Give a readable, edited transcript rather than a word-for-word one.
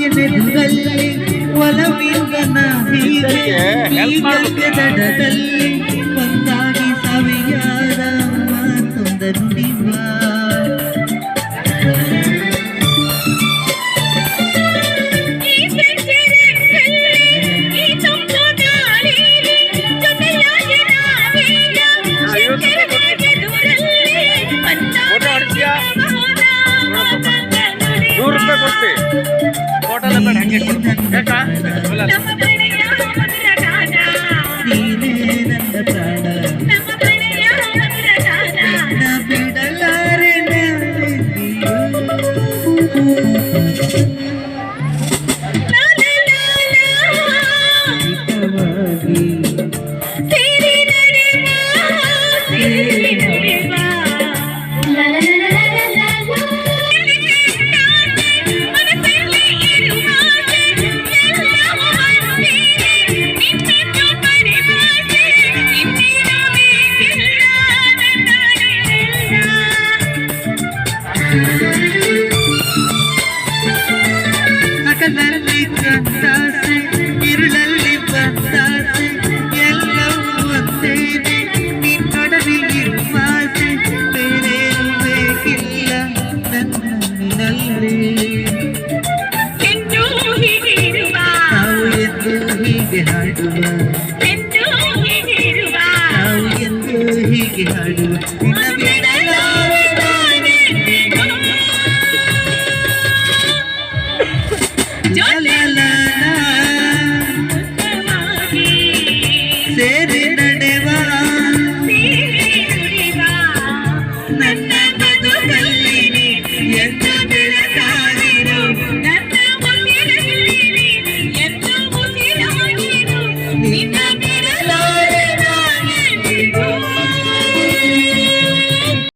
ಎದೆದುರಲ್ಲಿ ಒಲವಿಂದ ಹೀಗೆ ದಡದಲ್ಲಿ ಒಂದಾಗಿ ಸವಿಯಾದ ಮಾತೊಂದ ನುಡಿವ ಹೋಟೆಲ್ ಹಂಗೆ ಯಾಕಾ ಹಗಲಲ್ಲಿ ಕಂದಾಸೆ ಇರುಳಲ್ಲಿ ಬಂದಾಸೆ ಎಲ್ಲವೂ ಒಂದೇನೆ ನಿನ್ನೊಡನಿರುವ ಆಸೆ ಬೇರೇನು ಬೇಕಿಲ್ಲ ನನ್ನಲ್ಲಿ ನಾವು ಎಂದು ಹೀಗೆ ಹಾಡುವ ನಾವು ಎಂದು ಹೀಗೆ ಹಾಡುವ Johnny!